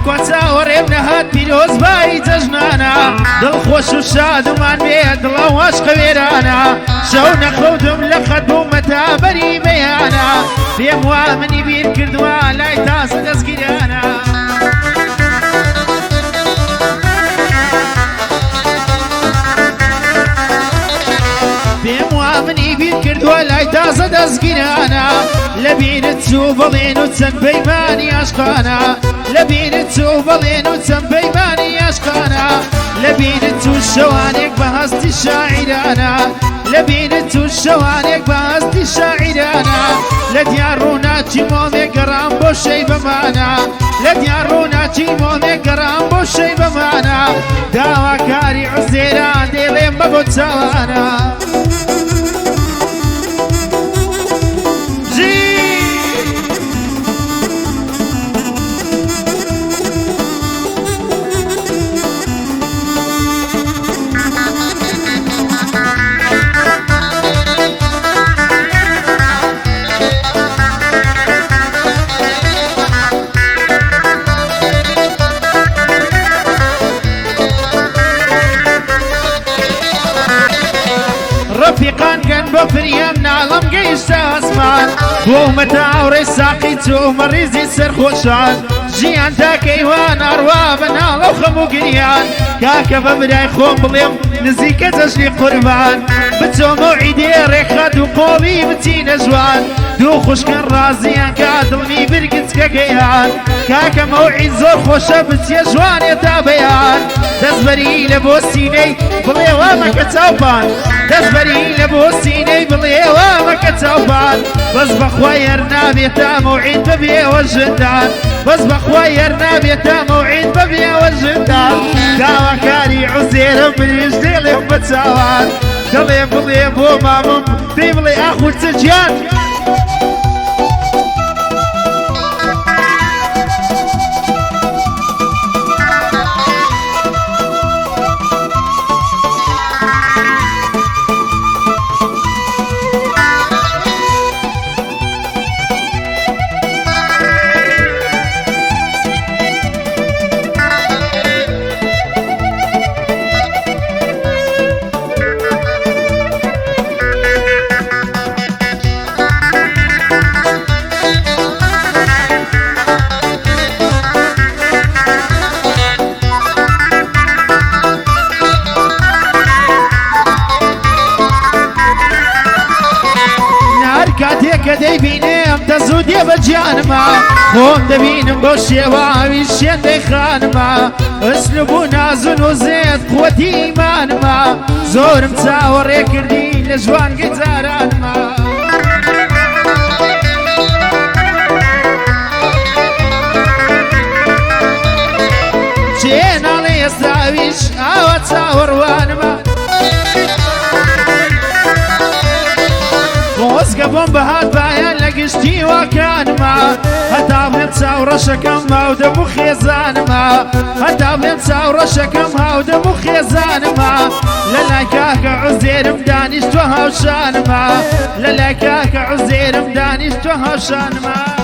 کۆچاوەڕێم نەهات پیرۆز بای جەژنانە دڵخۆش و شادومان بێ دڵە واشقە وێرانە شەو نەخەوتم لە خەت بوومەتە بەری بەیانە پێم وا منی بیر کردووە لای تازە دەستگیرانە پێم وا منی بیر کردووە لای تازە دەستگیرانە لە بیرت چوو بەڵێن و چەند پەیمانی عاشقانە لە بیرت چوو بەڵێن و چەند پەیمانی عاشقانە لە بیرت چوو شەوانێک بە هەستی شاعیرانە لە بیرت چوو شەوانێک بە هەستی شاعیرانە لە دیار ڕووناچی مۆمێک گەڕام بۆ شەی بەمانە لە دیار ڕووناچی مۆمێک گەڕام بۆ شەی بەمانە داواکاری عوزێران دێڵێم بە بۆ چاوانە ڕەفیقان گەن بۆ فریام ناڵم گەیشتە ئاسمان بۆمەتە ئاوڕێی ساقی چوومە ڕیزی سەرخۆشان ژیان تاکەیوان ئەڕوا بە ناڵە و خەم و گریان کاکە بە برای خۆم بڵێم نزیکە جەژنی قوربان بچۆمە و عیدێ ڕێکخەت و قۆڵی بچینە جوان دوو خوشکن ڕازیان کا دڵنی برگچکەکەیان کاکە مەوعید زۆر خۆشە بچیە جوانێ تا بەیان دەستبەری لە بۆ سینەی بڵێ وا مەکە چاوپان دەستبەری لە بۆ سینەی بڵێ وا مەکە چاوپان بەس بەخوا یەر نابێتە مەوعید ببێوە ژندان بەس بەخوا یەر نابێتە مەوعید ببێوە ژندان داواکاری عوزێرە منیش دێڵێم بە چاوان دڵێ بڵێ بۆ مامم پێی بڵێ ئاخورچە گیان کاتێککە دەیبینێم دەزوو دێ بە گیانمە خۆم دەبینم بۆ شێواوی شێن دەیخانمە ئەسلوب و نازن و زێت قووەتی ئیمانمە زۆرم چاوەڕێ کردی لە ژوانگەی جارانمە چێ ناڵێ ئێستاویش ئاوە چاوەڕوانمە خۆزگە بۆم بەهات بایان لە گشتی واکانمە هەتا بڵێم چاوڕەشەکەم هاودەم و خێزانمە هەتا بڵێم چاوڕەشەکەم هاودەم و خێزانمە لە لای کاکە عوزێرم دانیشتوە هاوشانمە لە لای کاکە عوزێرم دانیشتوە هاوشانمە